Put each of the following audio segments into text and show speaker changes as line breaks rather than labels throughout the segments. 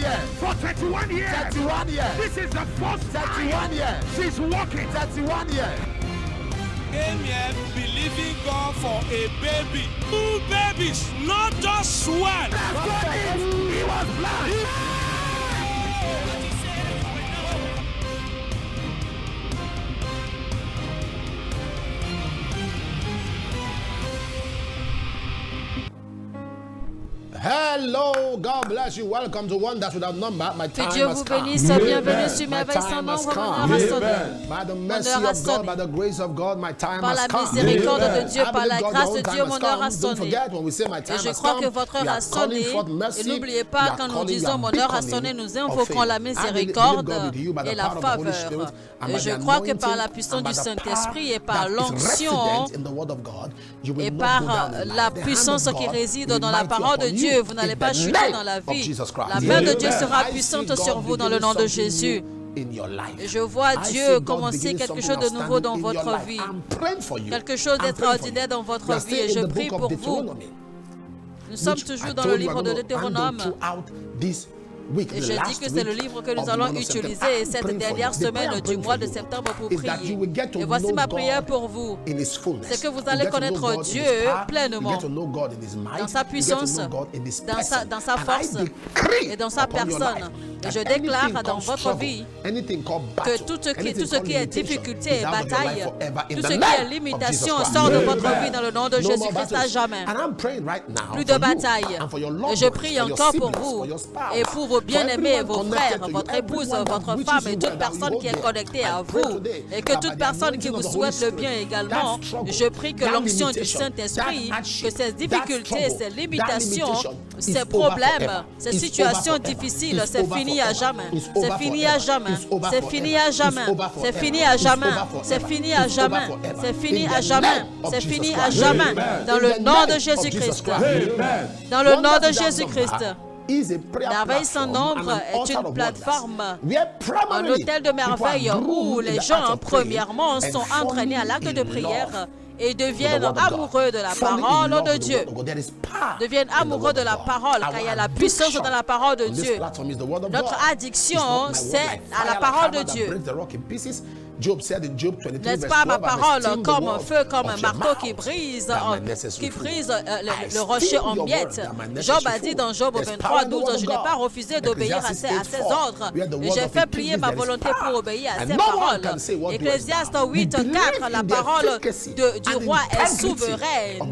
years.
For 31 years.
31 years.
This is the first
31
time
years.
she's walking.
31 years.
Came here believing God for a baby. 2 babies, not just one.
He was blind.
Hello, God bless you. Welcome to Wonders Without Number. My time
Que Dieu
has
vous
come.
bénisse, bienvenue sur Merveille sans nombre, bonheur à sonner.
By the mercy of God, by the grace of God, my time
Par
has
la
come.
miséricorde de Dieu,
I
par la
believe God,
grâce
your
de
own
Dieu,
time
mon
has
heure a
come. Don't
sonné.
forget, when we say my time
Et je
has
crois
come,
que votre
we
heure
are
a sonné.
calling forth mercy.
Et n'oubliez
We
pas,
are
quand nous
calling, we
disons
are
mon heure a
beckoning
sonné, nous
of
invoquons
faith.
la
I believe
miséricorde
God with you by the
et la
power of the Holy
faveur.
Spirit and
Et
by
je
the
crois que par la
anointing
puissance
and by
du
the
Saint-Esprit et
power
par
that is
l'onction
resident in the word of God, you will
et
not
par
go down in life.
la
The hand
puissance
of
qui
God
réside
will
dans
be
la
mighty
parole de
upon
Dieu,
you
vous n'allez
in
pas
the
chuter
name
dans la
of
vie.
Jesus Christ.
La main de Dieu sera
I see
puissante
God
sur vous dans le
beginning
nom de
something
Jésus.
new in your life.
Et je vois
I see
Dieu
God
commencer
beginning
quelque
something
chose de nouveau dans
outstanding in your
votre
life.
vie.
I'm praying for you.
Quelque chose
I'm praying for
d'extraordinaire
you.
dans
We
votre
are
vie
still
et je
in the
prie
book
pour
of
vous.
Deuteronomy,
Nous sommes
which
toujours
I
dans le
told you
livre
I'm
de
going to handle
Deutéronome.
throughout this week,
Et
the
je dis
last
que c'est le
week
livre que nous
of the
allons
month of
utiliser
September. I'm
cette
praying for
dernière
you. The prayer
semaine
I'm
du
praying
mois
for
de
you
septembre pour
is that
prier.
you will get to
Et voici
know
ma prière
God
pour vous.
in His fullness.
C'est que vous
You
allez
get to know
connaître
God in
Dieu
His power.
pleinement.
You get to know God in His might.
Dans sa
You get to
puissance,
know God in His
dans
person.
sa
And I
force
decree
et dans sa
upon your
personne.
life
Et
that
je déclare
anything
dans
called
votre
struggle,
vie
anything called
que
battle,
tout ce
anything
qui
called
est
limitation
difficulté,
is out of your
bataille,
life forever in
tout
the
ce qui est
name of Jesus
limitation
Christ.
sort de
Amen.
votre vie dans le nom de
No more
Jésus-Christ à
battles.
jamais.
And I'm praying right now
Plus
for
de
you
bataille.
and for your
Et
loved
je
ones,
prie
for your
encore pour
siblings,
vous
for your spouse,
et pour vos
for
bien-aimés,
everyone
vos
connected
frères,
to you,
votre épouse,
everyone that
votre
wishes
femme
you
et toute
well, that
personne
you
qui est
hold
connectée
there.
à
I pray
vous.
today
Et que
that
toute
by the
personne qui
anointing
vous
of the
souhaite
Holy
le bien
Spirit,
également,
that struggle,
je prie que
that
l'onction du
limitation,
Saint-Esprit,
that hardship,
que ces
that
difficultés,
struggle,
ces
that
limitations,
limitation is
ces
over
problèmes,
forever.
ces
It's
situations
over forever.
difficiles,
It's
c'est
over
fini à
forever.
jamais.
It's
C'est
over
fini
forever.
à jamais.
It's over
C'est
forever.
fini à
It's
jamais.
over
C'est
forever.
fini à
It's
jamais.
over
C'est
forever.
fini à
It's
jamais.
over forever.
C'est fini
In
à
the
jamais.
name of
C'est
Jesus
fini à
Christ.
jamais.
Amen.
Dans
In
le
the
nom
name
de
of
Jésus-Christ.
Jesus Christ. Amen.
Dans le nom
Wonders
de
Without
Jésus-Christ.
Number is a prayer
Merveille sans
platform
nombre
and an
est
altar
une
of wonders,
plateforme,
where
un
primarily
hôtel de
people are
merveille où
groomed in
les
the art
gens,
of praying
premièrement,
and
sont
falling
entraînés à l'acte de
in
prière
love
et
with the
deviennent
word of God.
amoureux de la
Falling in
parole
love
de
with the
Dieu.
word of God. There is power
Deviennent
in the
amoureux
word
de
of
la
God.
parole, car il y a la puissance dans la parole de
on this
Dieu.
platform is the word of
Notre
God.
addiction,
It's not my
c'est
word like
à la
fire,
parole
like
de
hammer
Dieu.
that breaks the rock in pieces. Job said in Job 23
N'est-ce
verse
pas
12,
ma
I will
parole
esteem the
comme un
word
feu, comme un
of your
marteau qui
mouth,
brise,
that my necessary food.
le rocher en miettes. Job a dit dans Job 23, 12, je n'ai pas refusé d'obéir à ses ordres, et j'ai fait plier ma volonté pour obéir à ses paroles. Ecclésiaste 8, 4, la parole du roi est souveraine.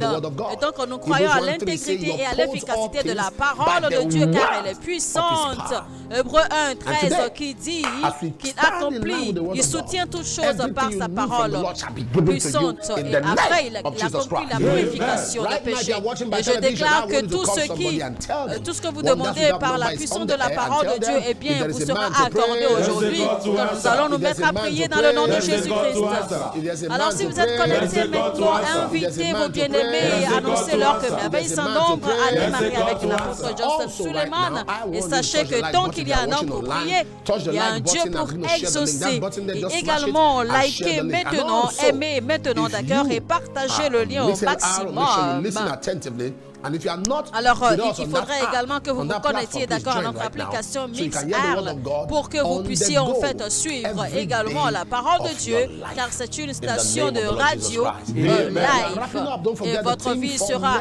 Et donc nous croyons à l'intégrité et à l'efficacité de la parole de Dieu, car elle est puissante. Hébreux 1, 13 qui dit qu'il accomplit, il soutient toutes choses par sa parole puissante et après il accomplit la purification des péchés. Et je déclare que tout ce que vous demandez par la puissance de la parole de Dieu, eh bien, vous sera accordé aujourd'hui. Nous allons nous mettre à prier dans le nom de Jésus-Christ. Alors si vous êtes connectés maintenant, invitez vos bien-aimés et annoncez-leur que Merveille sans nombre a démarré avec l'apôtre Johnson Suleiman. Et sachez que tant qu'il y a un homme pour prier, il y a un Dieu pour exaucer. Et également, likez maintenant, aimez maintenant, d'accord, et partagez le lien au maximum. Alors, il faudrait également que vous vous connectiez, d'accord, à notre application MixR pour que vous puissiez en fait suivre également la parole de Dieu, car c'est une station de radio live. Et votre vie sera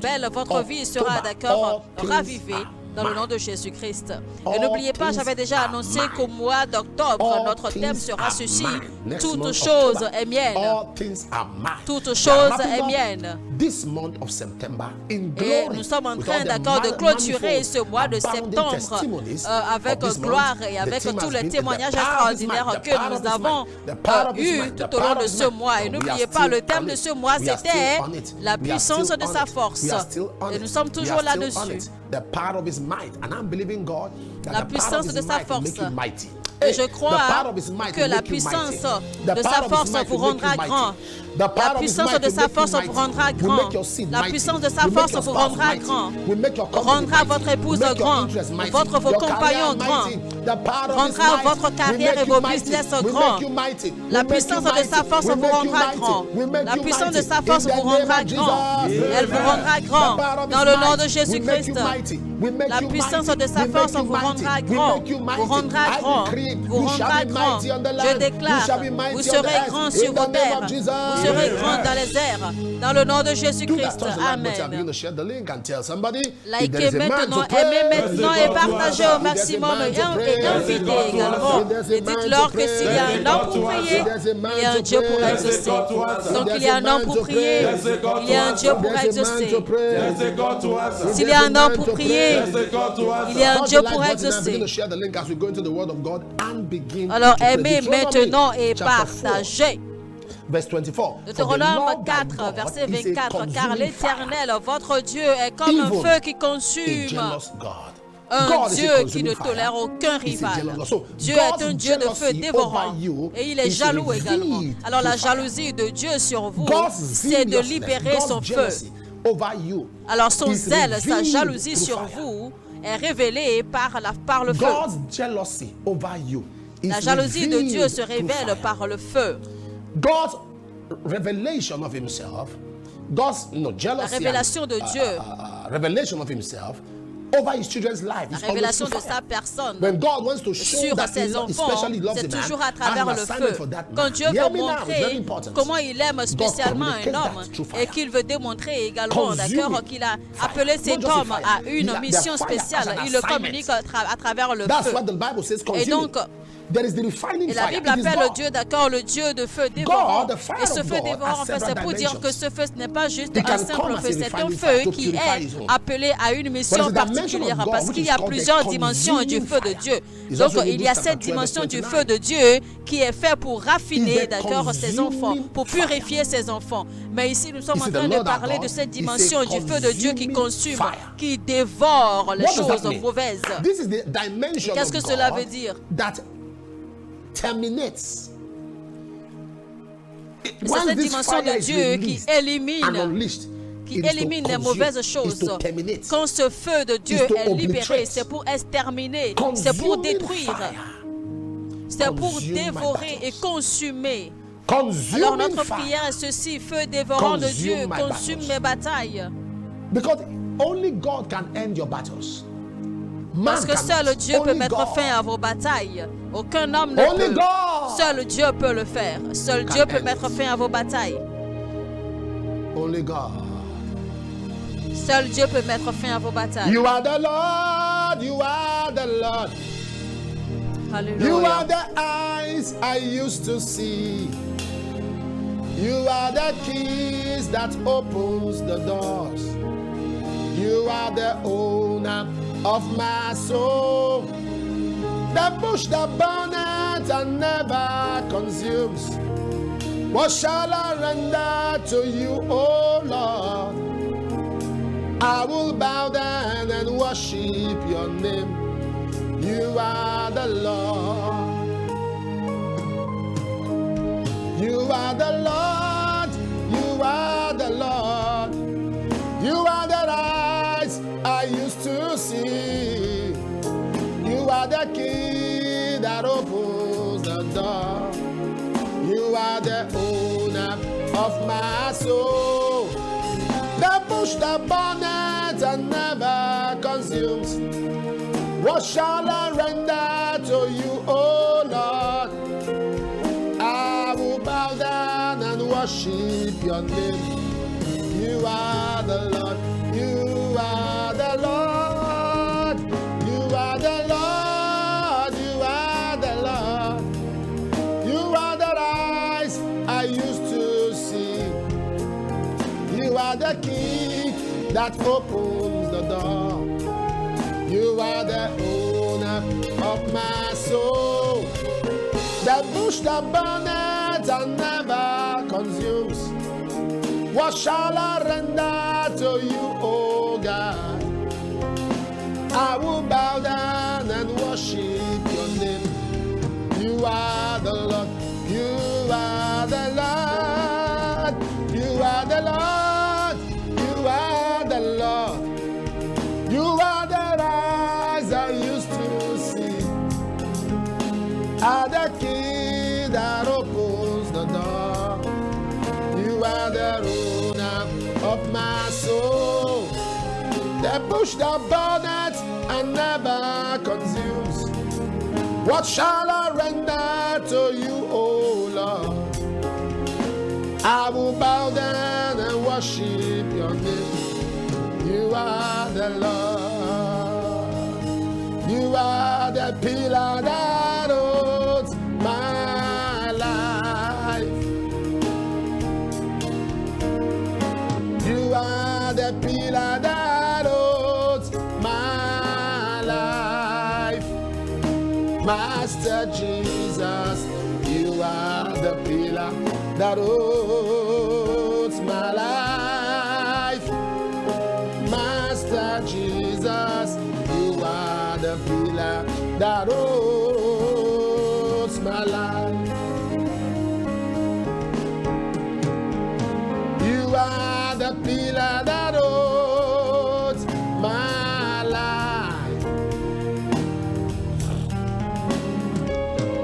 belle, votre vie sera, d'accord, ravivée. Dans le nom de Jésus-Christ. Et n'oubliez pas, j'avais déjà annoncé qu'au mois d'octobre, notre thème sera ceci. Toute chose est mienne. Toute chose est mienne. Et nous sommes en train, d'accord, de clôturer ce mois de septembre avec gloire et avec tous les témoignages extraordinaires que nous avons eus tout au long de ce mois. Et n'oubliez pas, le thème de ce mois, c'était la puissance de sa force. Et nous sommes toujours là-dessus. La puissance de sa force. Et je crois que la puissance de sa force vous rendra grand. La puissance de sa force vous rendra grand. La puissance de sa force vous rendra grand. Rendra votre épouse grand. Vos compagnons grands. rendra votre carrière et vos business grands. La puissance de sa force vous rendra grand. La puissance de sa force vous rendra grand. Elle vous rendra grand. Dans le nom de Jésus-Christ. La puissance de sa force vous rendra grand. Vous rendra grand. Vous rendra grand. Je déclare, vous serez grand sur vos terres. Vous serez grand dans les airs. Dans le nom de Jésus-Christ. Amen. Likez maintenant, aimez maintenant et partagez au maximum et invitez également. Et dites-leur que s'il y a un homme pour prier, il y a un Dieu pour exaucer. Donc il y a un homme pour prier, il y a un Dieu pour exaucer. S'il y a un homme pour prier, il y a un Dieu pour exaucer. Alors aimez maintenant et partagez. Deutéronome 4, verset 24, car l'Éternel, votre Dieu, est comme un feu qui consume. Un Dieu qui ne tolère aucun rival. Dieu est un Dieu de feu dévorant et il est jaloux également. Alors la jalousie de Dieu sur vous, c'est de libérer son feu. Alors son zèle, sa jalousie sur vous est révélée par le feu. La jalousie de Dieu se révèle par le feu.
God's revelation of himself,
la révélation de Dieu,
revelation of himself over his children's life.
La révélation de sa personne sur
that
ses enfants, c'est toujours à travers le feu. Quand Dieu veut montrer comment il aime spécialement un homme et qu'il veut démontrer également, d'accord, qu'il a appelé cet homme à une mission spéciale, il le communique à travers le feu. Et donc, et la Bible appelle Dieu, d'accord, le Dieu de feu dévorant. Et ce feu dévorant, en fait, c'est pour dire que ce feu, ce n'est pas juste un simple feu, c'est un feu qui est appelé à une mission particulière, parce qu'il y a plusieurs dimensions du feu de Dieu. Donc, il y a cette dimension du feu de Dieu qui est fait pour raffiner, d'accord, ses enfants, pour purifier ses enfants. Mais ici, nous sommes en train de parler de cette dimension du feu de Dieu qui consume, qui dévore les choses mauvaises. Qu'est-ce que cela veut dire?
Terminates.
C'est cette dimension de Dieu qui élimine les mauvaises choses. Quand ce feu de Dieu est libéré, c'est pour exterminer, c'est pour détruire, c'est pour dévorer et consumer. Alors notre prière est ceci: feu dévorant de Dieu, consume mes batailles.
Because only God can end your battles.
Parce que seul Dieu peut mettre fin à vos batailles. Aucun homme ne peut. Seul Dieu peut le faire. Seul Dieu peut mettre fin à vos batailles.
Only God.
Seul Dieu peut mettre fin à vos batailles.
You are the Lord, you are the Lord.
Hallelujah.
You are the eyes I used to see. You are the keys that opens the doors. You are the owner of my soul, the bush that burneth and never consumes. What shall I render to you, O Lord? I will bow down and worship your name. You are the Lord. You are the Lord. You are the Lord. You are the eyes I used to see. You are the key that opens the door. You are the owner of my soul, the bush that burneth and never consumes. What shall I render to you, O Lord? I will bow down and worship your name. You are the Lord. You are the Lord. You are the Lord. You are the Lord. You are the eyes I used to see. You are the key that opens the door. You are the owner of my soul, the bush that burneth and never consumes. What shall I render to you, O God? I will bow down and worship your name. You are the Lord. You are the Lord. You are the Lord. You are the Lord. You are the eyes I used to see. the bush that burneth and never consumes. What shall I render to you, O Lord? I will bow down and worship your name. You are the Lord. You are the pillar that holds my life. You are the pillar that holds my life. Master Jesus, you are the pillar that holds my life. Master Jesus, you are the pillar that holds my life. You are the pillar that holds my life.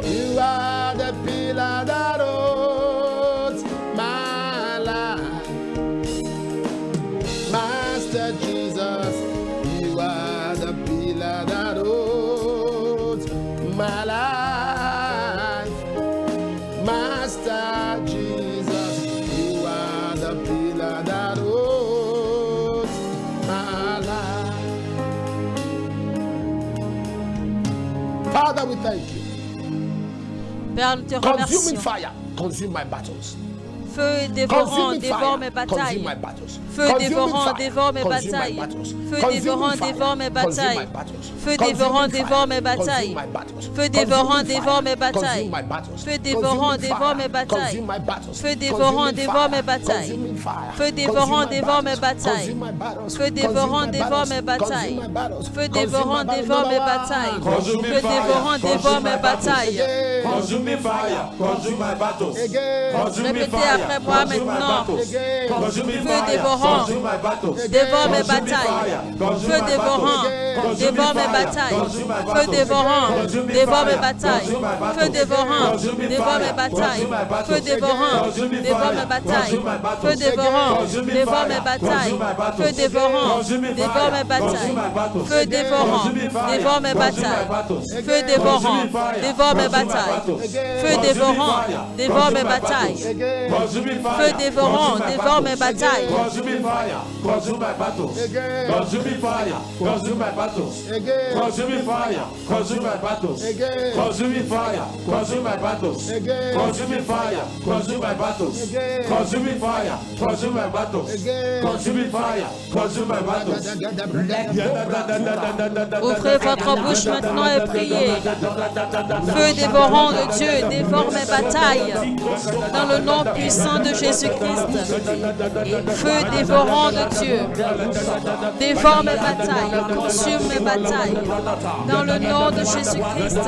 You are the pillar that holds my life. Master Jesus, you are the pillar that holds my life. Master Jesus, you are the pillar that holds my life. Father, we thank you.
Père, nous te
Consuming
remercions.
fire, consume my battles.
Feu dévorant,
Consuming
dévore mes
fire, consume
batailles.
my battles.
Feu
Consuming
dévorant,
fire,
dévore mes
consume my
batailles.
battles.
Feu
Consuming
dévorant,
fire,
dévore mes
consume
batailles.
my battles.
Feu
Consuming
dévorant,
fire,
dévore mes
consume
batailles.
my battles.
Feu dévorant,
Consuming
dévore
fire,
mes batailles.
consume my battles.
Feu dévorant,
Consuming
dévore
fire,
mes batailles.
consume my battles.
Feu dévorant,
Consuming
dévore
fire,
mes batailles.
consuming fire,
Feu dévorant,
consume my
dévore mes
battles.
batailles.
Consume my battles.
Feu dévorant,
Consume my
dévore
battles.
mes batailles.
Consume my battles.
Feu
Consume
dévorant,
my battles.
dévore mes
Number
batailles.
one.
Feu dévorant, dévore mes batailles.
Consuming fire, consume my battles.
Again.
Consuming
Répétez
fire,
après moi
consume my
maintenant.
battles.
Again.
Consuming
Feu
fire,
dévorant,
consume my battles.
dévore mes
Consuming
batailles.
fire, consume
Feu
my
dévorant,
battles.
dévore mes
Consuming
batailles.
fire, consume my
Feu
battles.
dévorant,
Consuming
dévore mes
fire,
batailles.
consume my
Feu
battles.
dévorant,
Consuming
dévore
fire,
mes batailles.
consume my battles.
Feu dévorant,
Consuming
dévore
fire,
mes batailles.
consume my battles.
Feu dévorant,
Consuming
dévore
fire,
mes batailles.
consume my battles.
Feu dévorant,
Consuming
dévore
fire,
mes batailles.
consume my battles.
Feu dévorant,
Consuming fire,
dévore mes
consume my
batailles.
battles.
Feu dévorant,
Consuming fire,
dévore mes
consume my
batailles.
battles.
Feu dévorant, dévore mes batailles.
Consuming fire,
Feu dévorant,
consume my
dévore mes
battles.
batailles.
Consuming fire, consume my battles.
Again.
Consuming fire, consume my battles.
Again.
Consuming fire, consume my battles.
Again.
Consuming fire, consume my battles.
Again.
Consuming fire, consume my battles.
Again.
Consuming fire, consume my battles.
Again.
Consuming fire, consume my battles.
Ouvrez votre bouche maintenant et priez. Feu dévorant de Dieu, dévore mes batailles. Dans le nom puissant de Jésus-Christ. Feu dévorant de Dieu, dévore mes batailles, consume mes batailles. Dans le nom de Jésus-Christ.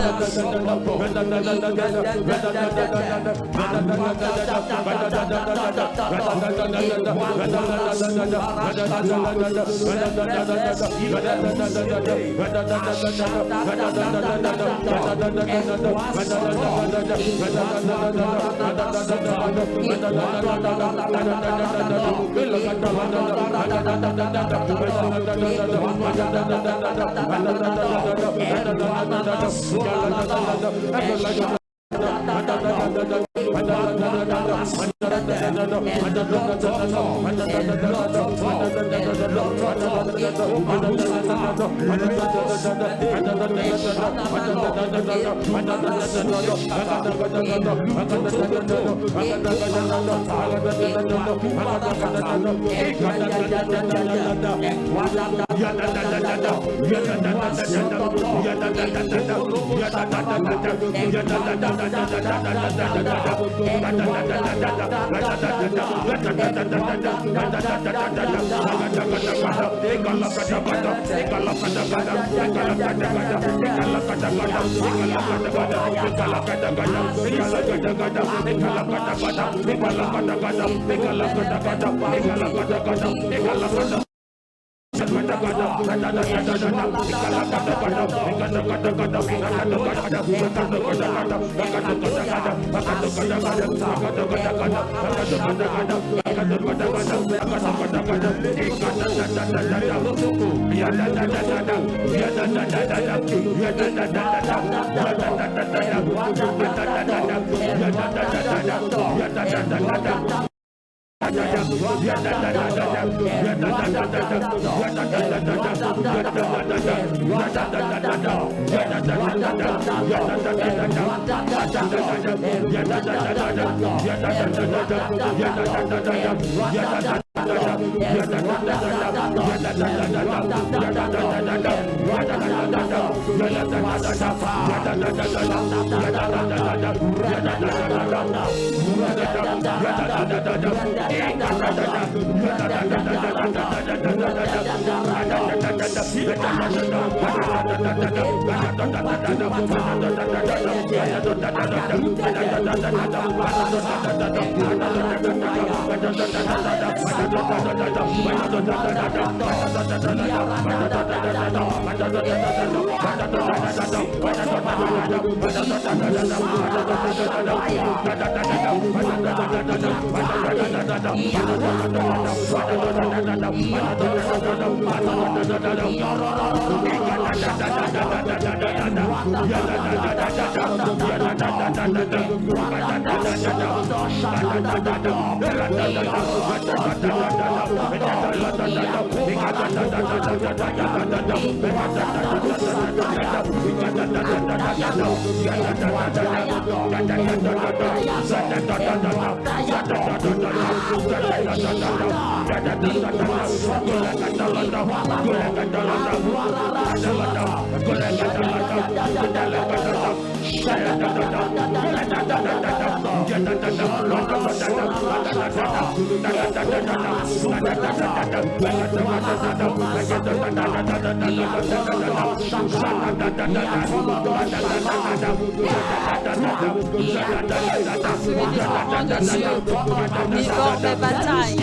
Dévore mes batailles.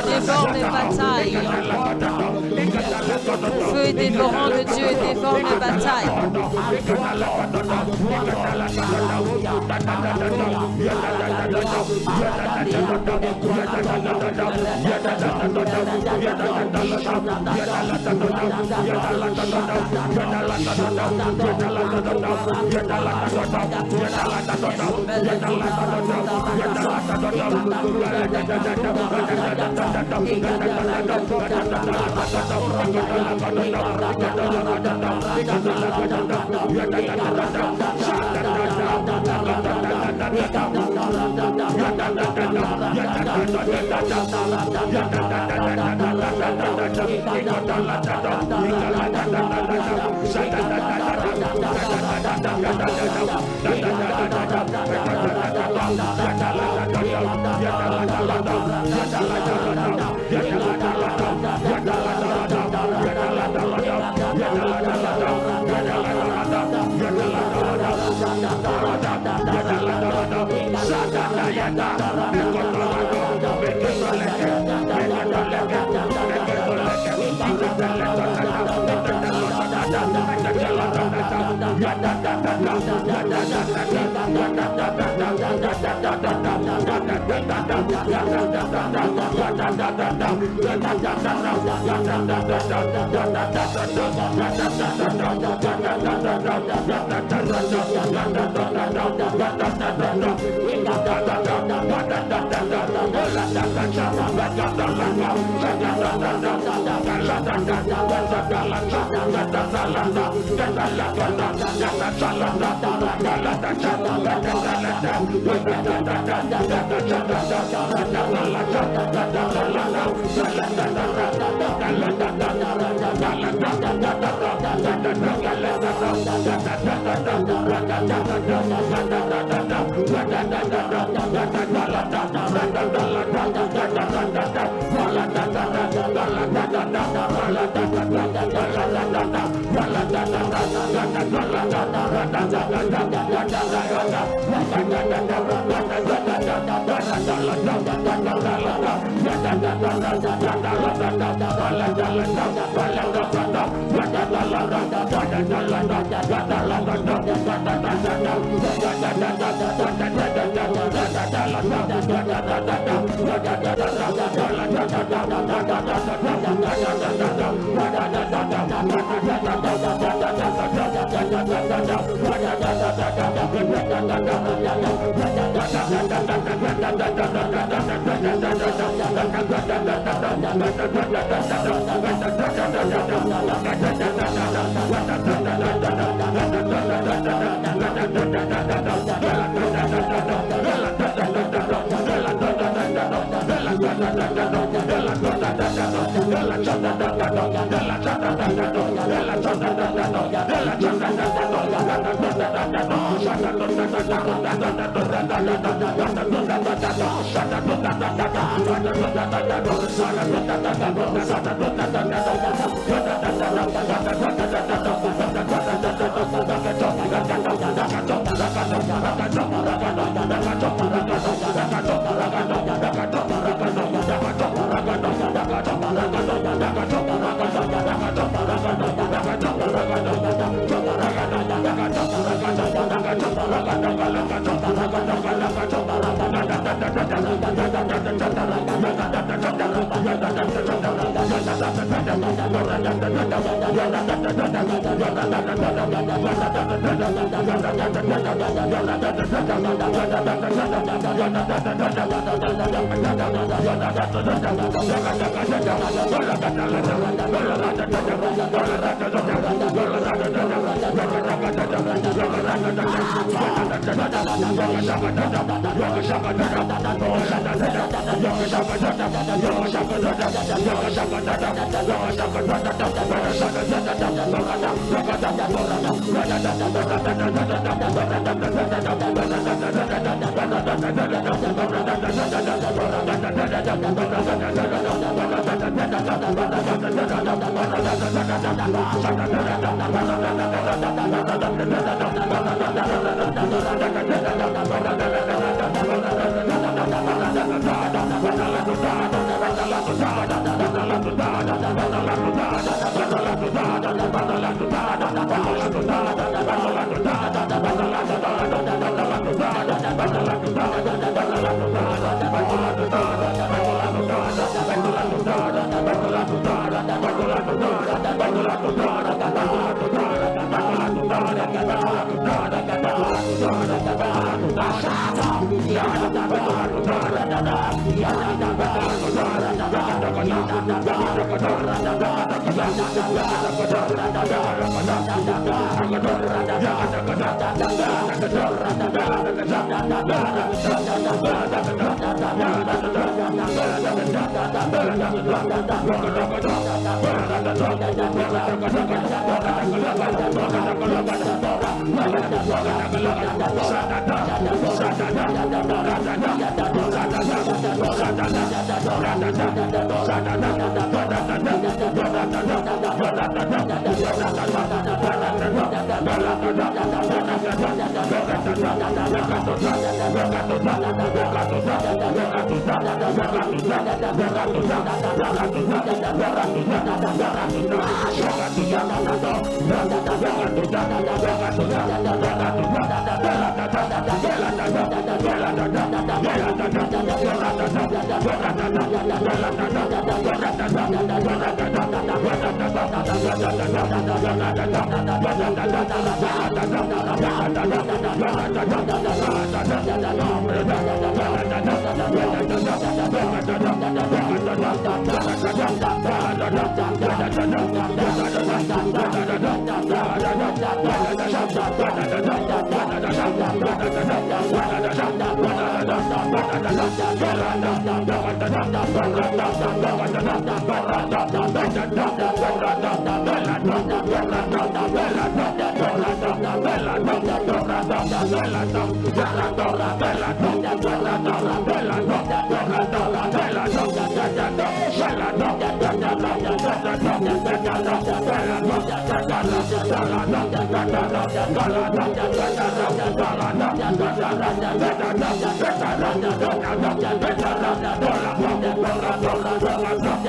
Dévore mes batailles. Feu dévorant de Dieu, dévore mes batailles.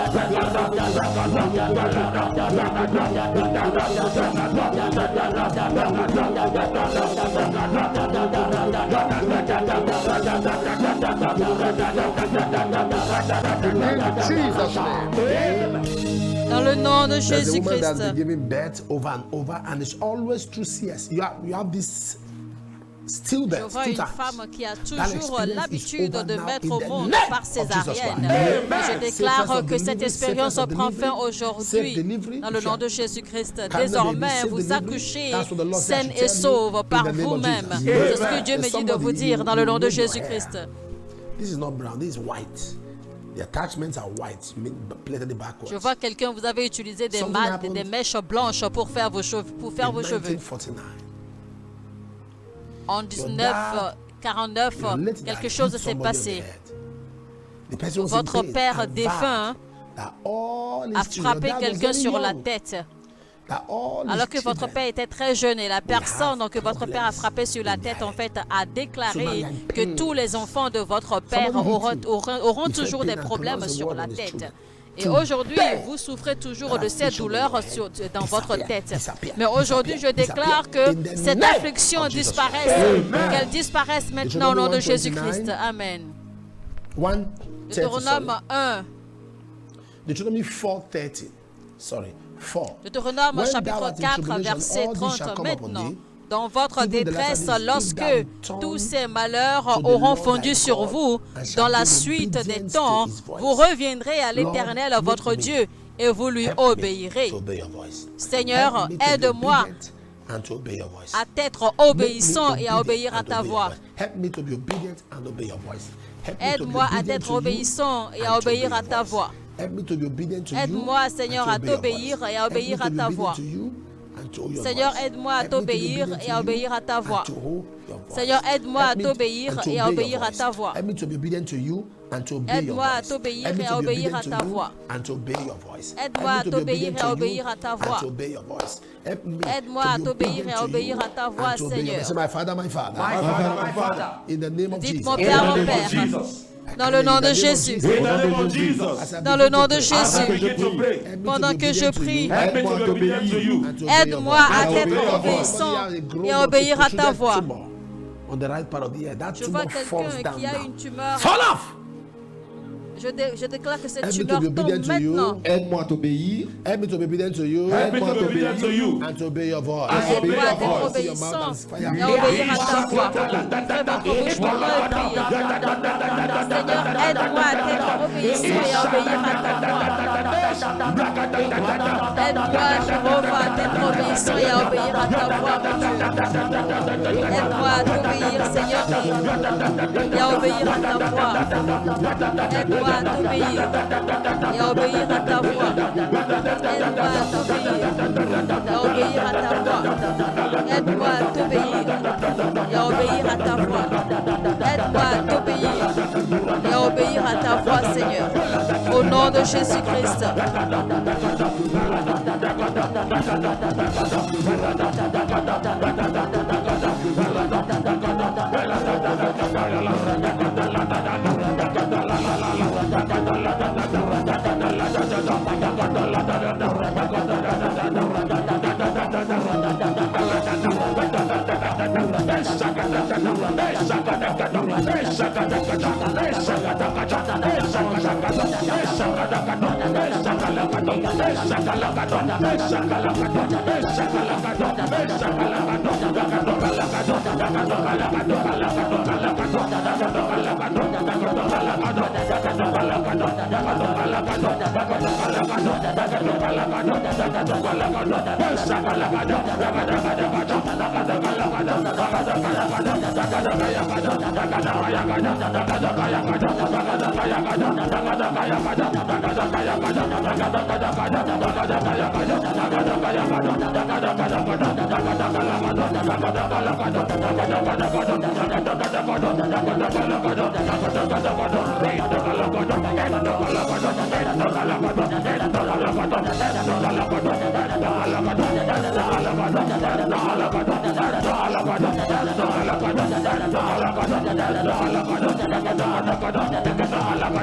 Bella
Jesus' name.
Dans le nom de
There's a woman that's
Jésus-Christ.
been giving birth over and over, and it's always through CS. You have this still
Je
birth
vois
two
une
times.
femme qui a
That
toujours
experience
l'habitude
is over
de
now
mettre
in
au
the
monde
name
par
of Jesus
césarienne.
Christ.
Je déclare
Safest of
que cette
delivery,
expérience
safest of
prend
delivery,
fin
safe
aujourd'hui.
delivery.
Dans le nom de Jésus-Christ.
Can
Désormais,
safe
vous
delivery.
accouchez
That's what the Lord said I
saine
should
et
tell you
sauve
in
par
the name of
vous-même.
Jesus.
C'est ce que
Amen.
Dieu me dit de
Somebody,
vous dire
you-
dans le nom de
you made your
Jésus-Christ.
hair. This is not brown, this is white. The attachments are white, plaited backwards.
Je vois quelqu'un, vous avez utilisé des
Something happened
des mèches blanches pour faire vos cheveux.
In 1949,
En 1949,
your late
quelque
dad
chose
hit
s'est
somebody on the
passé.
head. The person was in
Votre
pain
père
and
défunt
vowed that all his
a
children-
frappé
your dad was
quelqu'un
very
sur la
young,
tête.
that all his
Alors que votre
children
père était très jeune et la personne
have
que votre père a
problems
frappé sur la
in
tête,
their
en fait, a déclaré
So now you're in
que
pain.
tous les enfants de votre père
Somebody hit you.
auront
You felt
toujours
pain
des
and
problèmes
pronounced the
sur
word
la
on his
tête.
children.
Et
To
aujourd'hui,
bear
vous souffrez toujours
that
de ces
affliction
douleurs
on your head.
dans votre
Disappear,
tête.
disappear,
Mais aujourd'hui, je
disappear,
déclare
disappear.
que
In the
cette
name
affliction
of Jesus
disparaisse,
Christ.
qu'elle disparaisse maintenant au nom de
Deuteronomy
Jésus-Christ.
1:29.
Amen.
1:30,
Deutéronome 1.
Deuteronomy 4:30. Sorry, 4.
Deutéronome
When thou
chapitre
art in
4,
tribulation,
verset
all these shall
30.
come upon
Maintenant,
thee.
dans votre
Even the
détresse,
latter days,
lorsque
if thou
tous
turn
ces malheurs
to the
auront
Lord
fondu
thy
sur
God,
vous,
and shall
dans la
be
suite des
obedient
temps,
to his voice.
vous reviendrez à l'Éternel,
Lord,
votre
make me
Dieu, et vous lui
Help me
obéirez.
to obey your voice.
Seigneur,
Help me to be
aide-moi
obedient and to obey your voice.
à être
Make me
obéissant et à
obedient
obéir à
and
ta
obey your
voix.
voice. Help me to be obedient and obey your voice. Help me to be
Aide-moi à
obedient
être
to you
obéissant et
and
à
to
obéir
obey
à
your
ta
voice.
voix.
Help me to be obedient to you
Aide-moi,
and
Seigneur,
to
à
obey your
t'obéir
voice.
et à
Help me
obéir
to
à
be
ta
obedient
voix.
to you and to your
Seigneur,
voice.
aide-moi à
Help me to be
t'obéir
obedient
et
to
à
you
obéir à ta
and
voix.
to hold your voice.
Seigneur, aide-moi à
Help me
t'obéir
and to
et à
obey your
obéir à
voice.
ta voix.
Help me to be obedient to you and to obey your
Aide-moi à
voice.
t'obéir
Help me
et
to
à
be
obéir à
obedient
ta
to you
voix.
and to obey your voice.
Aide-moi
Help
à
me to be
t'obéir
obedient
et à
to
obéir
you
à ta
and
voix.
to obey your voice. Help me
Aide-moi
to
à
be
t'obéir
obedient
et à
to
obéir
you
à ta voix,
and to obey your
Seigneur.
voice. Say, my Father, my Father.
My Father, my Father.
In the name of
Dites
Jesus.
mon
In
Père,
the
mon
name
Père.
of Jesus.
Dans le nom de Jésus.
In the name of Jesus.
Dans le nom de
As I
Jésus.
begin to pray,
Pendant que je prie,
help me to be obedient to you.
aide-moi à être obéissant et à obéir à ta voix.
On the right part of the ear. That
Je vois
tumor falls
quelqu'un
down
qui a
now.
une tumeur.
Fall off!
Je déclare que cette
Help me to
tumeur
be obedient
tombe
to you.
maintenant.
Aide-moi à t'obéir.
Help me to be obedient to you
Help me to be obedient to you.
and to obey your voice.
And obey
Aide-moi à
your
être
voice.
obéissant et à obéir à ta voix. Fais votre bouche pour moi et priez. Seigneur, aide-moi à être obéissant et à obéir à ta voix. Aide-moi, Jéhovah, à être obéissant et à obéir à ta voix, mon Dieu. Aide-moi à t'obéir, Seigneur, et à obéir à ta voix. Aide-moi à t'obéir et à obéir à ta voix. Aide-moi à t'obéir et à obéir à ta voix. Aide-moi à t'obéir et à obéir à ta voix. Aide-moi à t'obéir et à obéir à ta voix, Seigneur. Au nom de Jésus-Christ.
Bella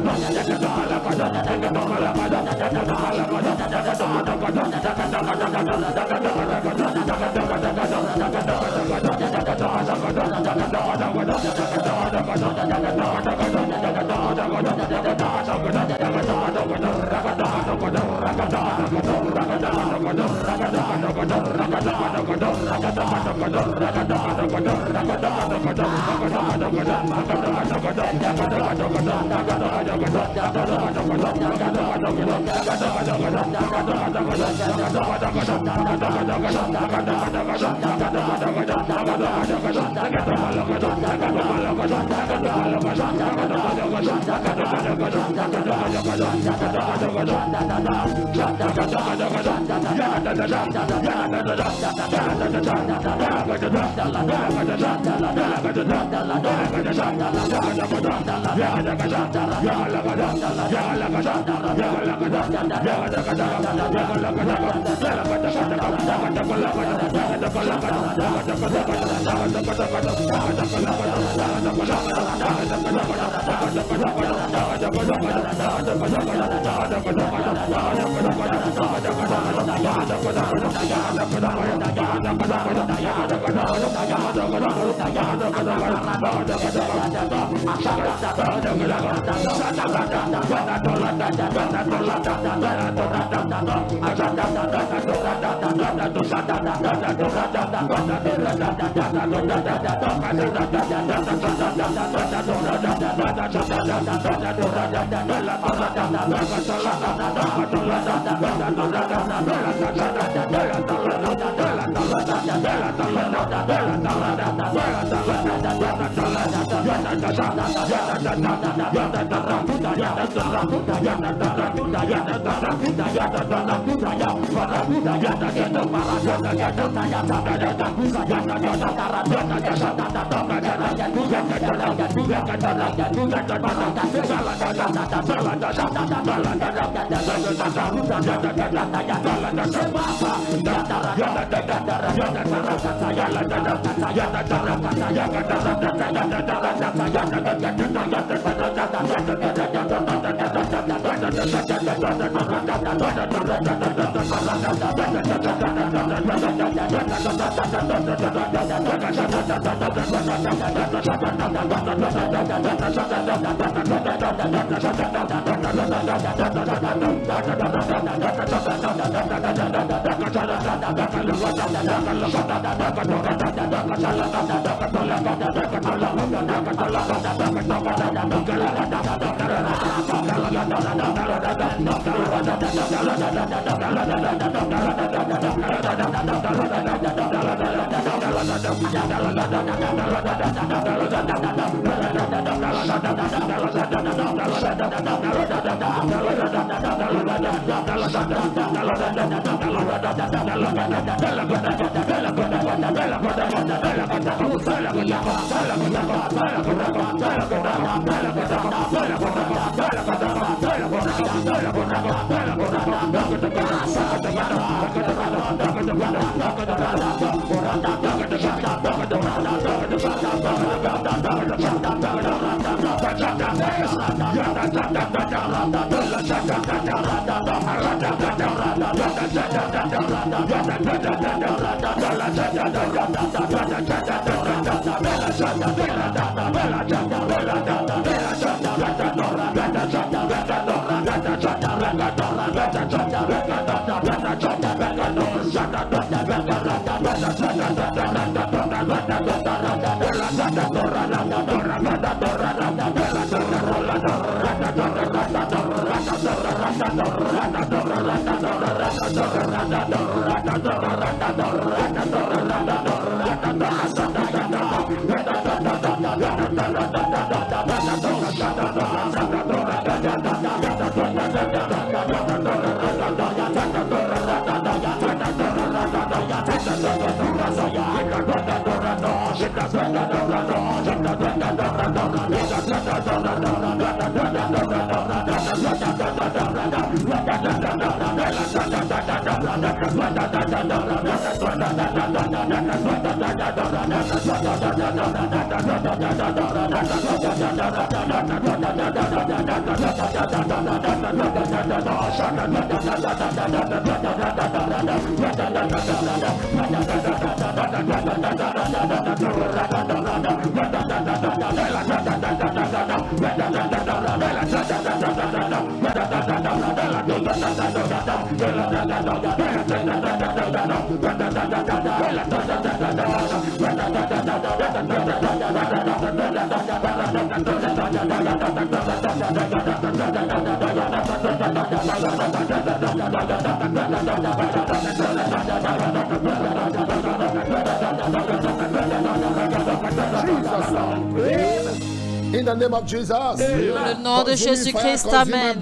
In the name of Jesus.
Dans le nom de Jésus-Christ, amen.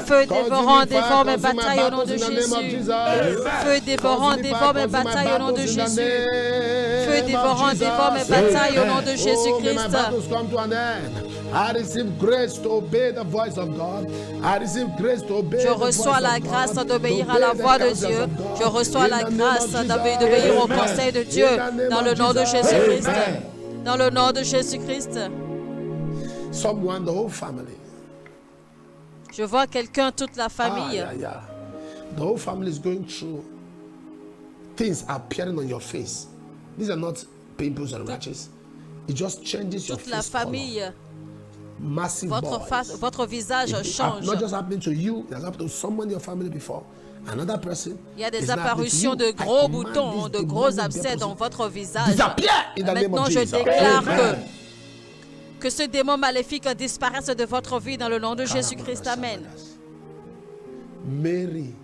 Feu dévorant, dévore mes batailles au nom de Jésus. Feu dévorant, dévore mes batailles au nom de Jésus. Feu dévorant, dévore mes batailles au nom de Jésus-Christ.
I receive grace to obey the voice of God. I receive grace to obey
Je reçois la grâce d'obéir à la voix de Dieu. Je reçois la grâce d'obéir au conseil de Dieu dans le nom de Jésus-Christ. Dans le nom de Jésus-Christ.
Someone, the whole family.
Je vois quelqu'un, toute la famille.
The whole family is going through things appearing on your face. These are not pimples and rashes. It just changes your
Toute la
face color.
famille.
Massive
Votre visage change.
Not just happening to you, it has happened to someone in your family before. Another person.
Il y a des apparitions de gros boutons, de gros abcès dans votre visage. Maintenant, je déclare que ce démon maléfique disparaisse de votre vie dans le nom de Jésus-Christ. Amen.
Mary,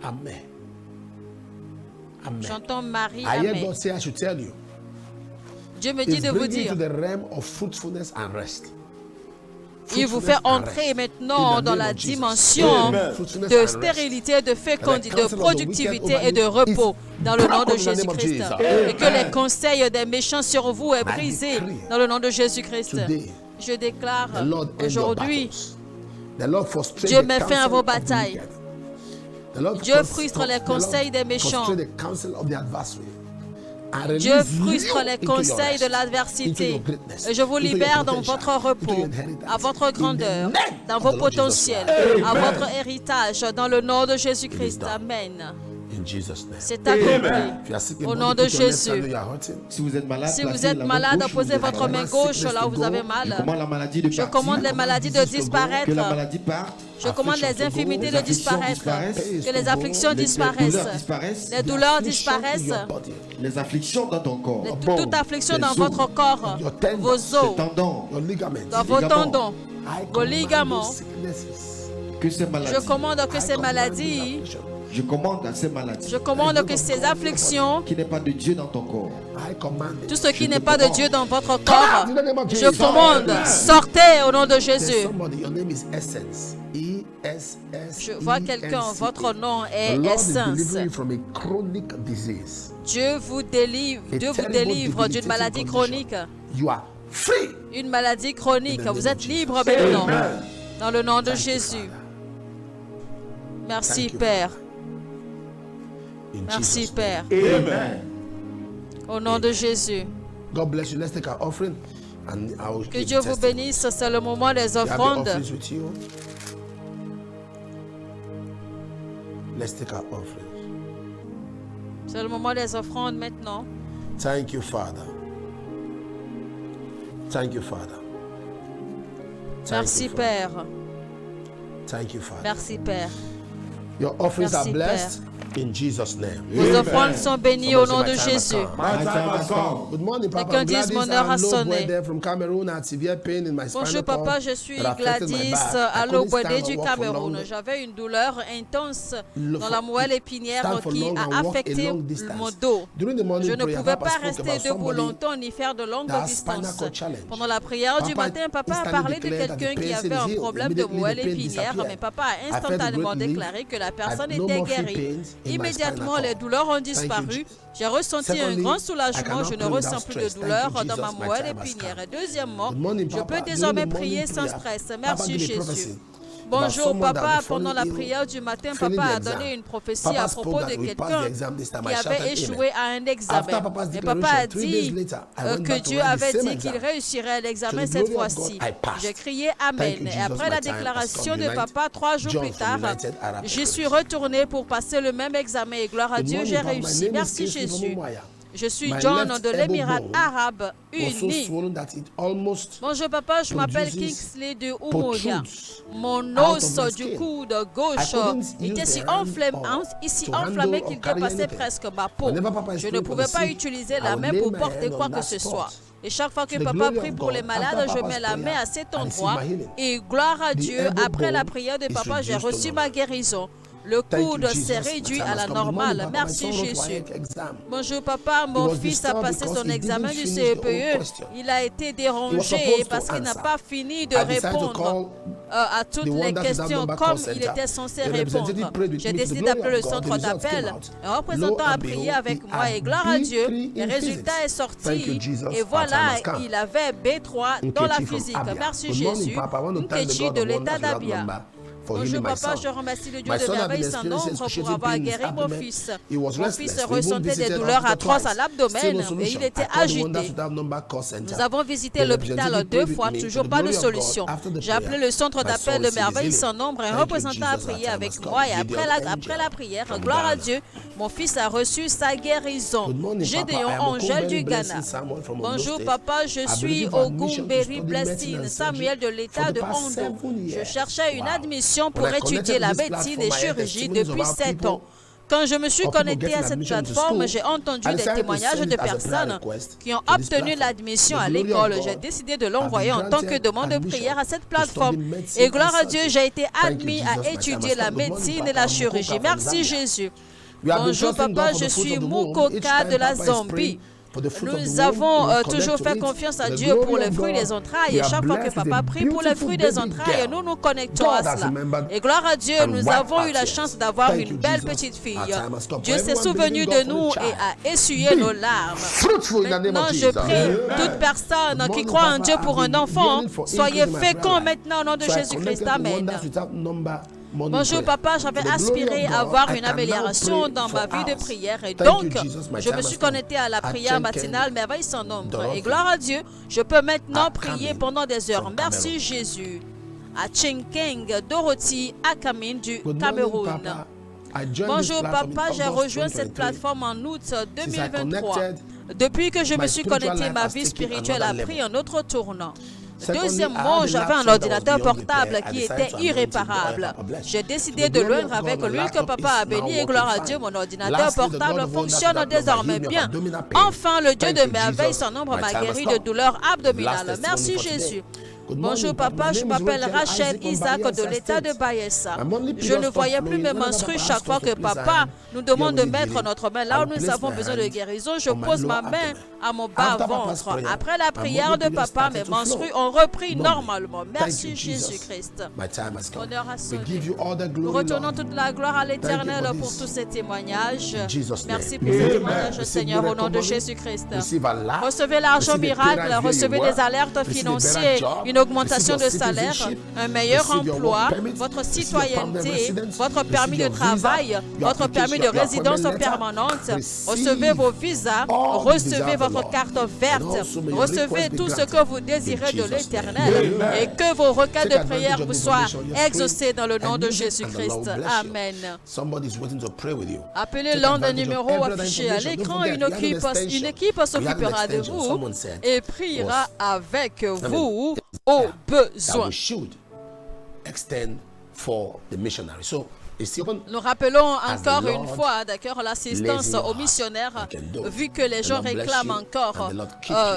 amen. Amen.
J'entends Marie,
I hear
amen.
God say I should tell you.
Dieu me dit
It's
de vous
bringing you
dire.
to the realm of fruitfulness and rest.
Il vous fait entrer maintenant dans la dimension de stérilité, de fécondité, de productivité et de repos dans le nom de Jésus-Christ. Et que les conseils des méchants sur vous est brisé dans le nom de Jésus-Christ. Je déclare aujourd'hui, Dieu met fin à vos batailles. Dieu frustre les conseils des méchants. Dieu frustre les conseils de l'adversité. Et je vous libère dans votre repos, à votre grandeur, dans vos potentiels, à votre héritage, dans le nom de Jésus-Christ. Amen. C'est accompli. Au nom de Jésus.
Si vous êtes
malade, posez votre main gauche là où vous avez mal. Je commande les maladies de disparaître.
Que la maladie parte.
Je commande les infirmités de disparaître. Que les afflictions disparaissent. Les douleurs disparaissent.
Les afflictions dans ton corps.
Toute affliction dans votre corps. Vos os. Dans vos tendons. Vos ligaments. Je commande que ces maladies.
Je commande à ces maladies.
Je commande que ces afflictions.
Qui n'est pas de Dieu dans ton corps.
Tout ce qui n'est pas de Dieu dans votre corps. Je commande. Sortez au nom de Jésus. Je vois quelqu'un, votre nom est Essence. Dieu vous délivre d'une maladie chronique. Une maladie chronique. Vous êtes libre maintenant. Dans le nom de Jésus. Merci Père. Merci Père.
Amen.
Au nom de Jésus.
God bless you. Let's take our offering. And I will
Que Dieu vous bénisse. C'est le moment des offrandes.
Let's take our offering.
C'est le moment des offrandes maintenant.
Thank you, Father. Thank you, Father.
Merci Père.
Thank you, Father.
Merci Père.
Your offerings
Merci,
are blessed in Jesus' name.
Vos offrandes sont bénies au nom de Jésus.
Good morning, Papa.
Quelqu'un dise mon heure a sonné.
Bonjour,
Bonjour papa, je suis Gladys Alobwede du Cameroun. J'avais une douleur intense dans la moelle épinière qui a affecté mon dos. Je ne pouvais pas rester debout longtemps ni faire de longues distances. Pendant la prière du matin, papa a parlé de quelqu'un qui avait un problème de moelle épinière, mais papa a instantanément déclaré que la personne était guérie. Immédiatement, les douleurs ont disparu. J'ai ressenti un grand soulagement. Je ne ressens plus de douleur dans ma moelle épinière. Et deuxièmement, je peux désormais prier sans stress. Merci Jésus. Bonjour papa, pendant la prière du matin, papa a donné une prophétie à propos de quelqu'un qui avait échoué à un examen. Et papa a dit que Dieu avait dit qu'il réussirait l'examen cette fois-ci. J'ai crié Amen. Et après la déclaration de papa, 3 jours plus tard, j'y suis retourné pour passer le même examen et gloire à Dieu, j'ai réussi. Merci Jésus. Je suis John de l'Émirat arabe uni. Bonjour papa, je m'appelle Kingsley de Umoya. Mon os du coude gauche était si enflammé qu'il dépassait presque ma peau. Je ne pouvais pas utiliser la main pour porter quoi que ce soit. Et chaque fois que papa prie pour les malades, je mets la main à cet endroit. Et gloire à Dieu, après la prière de papa, j'ai reçu ma guérison. Le coude s'est réduit à la normale. Merci Jésus. Bonjour papa, mon fils a passé son examen du CEPE. Il a été dérangé parce qu'il n'a pas fini de répondre à toutes les questions comme il était censé répondre. J'ai décidé d'appeler le centre d'appel. Un représentant a prié avec moi et gloire à Dieu. Le résultat est sorti et voilà, il avait B3 dans la physique. Merci Jésus. Nkechi de l'état d'Abia. Bonjour papa, je remercie le Dieu de merveille sans nombre pour avoir guéri mon fils. Mon fils ressentait des douleurs atroces à l'abdomen et il était agité. Nous avons visité l'hôpital 2 fois, toujours pas de solution. J'ai appelé le centre d'appel de merveille sans nombre. Un représentant a prié avec moi et après la prière, gloire à Dieu, mon fils a reçu sa guérison. Gédéon Angèle du Ghana. Bonjour papa, je suis Ogumberi Blessing, Samuel de l'état de Hondo. Je cherchais une admission pour étudier la médecine et chirurgie depuis 7 ans. Quand je me suis connecté à cette plateforme, j'ai entendu des témoignages de personnes qui ont obtenu l'admission à l'école. J'ai décidé de l'envoyer en tant que demande de prière à cette plateforme. Et gloire à Dieu, j'ai été admis à étudier la médecine et la chirurgie. Merci Jésus. Bonjour papa, je suis Mukoka de la Zambie. Nous avons toujours fait confiance à Dieu pour les fruits des entrailles. Et chaque fois que papa prie pour les fruits des entrailles, nous nous connectons à cela. Et gloire à Dieu, nous avons eu la chance d'avoir une belle petite fille. Dieu s'est souvenu de nous et a essuyé nos larmes. Maintenant, je prie toute personne qui croit en Dieu pour un enfant, soyez féconds maintenant au nom de Jésus-Christ. Amen. Bonjour papa, j'avais aspiré à avoir une amélioration dans ma vie de prière et donc je me suis connecté à la prière matinale merveille sans nombre. Et gloire à Dieu, je peux maintenant prier pendant des heures. Merci Jésus. À Chinkeng, Dorothy Akamin du Cameroun. Bonjour papa, j'ai rejoint cette plateforme en août 2023. Depuis que je me suis connecté, ma vie spirituelle a pris un autre tournant. Deuxièmement, j'avais un ordinateur portable qui était irréparable. J'ai décidé de l'oindre avec l'huile que papa a bénie et gloire à Dieu, mon ordinateur portable fonctionne désormais bien. Enfin, le Dieu de merveille sans nombre m'a guéri de douleurs abdominales. Merci Jésus. Bonjour papa, je m'appelle Rachel Isaac de l'état de Bayelsa. Je ne voyais plus mes menstrues chaque fois que papa nous demande de mettre notre main là où nous avons besoin de guérison. Je pose ma main à mon bas-ventre. Après la prière de papa, mes menstrues ont repris normalement. Merci Jésus-Christ. Honneur à son nom. Nous retournons toute la gloire à l'Éternel pour tous ces témoignages. Merci pour ces témoignages, Seigneur, au nom de Jésus-Christ. Recevez l'argent miracle, recevez des alertes financières, une augmentation de salaire, un meilleur emploi, votre citoyenneté, votre permis de travail, votre permis de résidence permanente. Recevez vos visas, recevez votre carte verte, recevez tout ce que vous désirez de l'Éternel et que vos requêtes de prière vous soient exaucées dans le nom de Jésus-Christ. Amen. Appelez l'un des numéros affichés à l'écran. Une équipe s'occupera de vous et priera avec vous au besoin. Nous rappelons encore une fois, d'accord, l'assistance aux missionnaires, vu que les gens réclament encore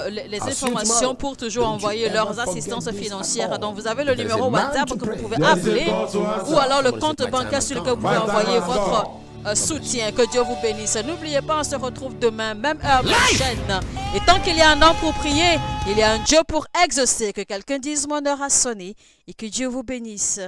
les informations pour toujours envoyer leurs assistances financières. Donc, vous avez le numéro WhatsApp que vous pouvez appeler ou alors le compte bancaire sur lequel vous pouvez envoyer votre soutien. Que Dieu vous bénisse. N'oubliez pas, on se retrouve demain, même heure, même chaîne. Et tant qu'il y a un homme pour prier, il y a un Dieu pour exaucer. Que quelqu'un dise mon heure a sonné et que Dieu vous bénisse.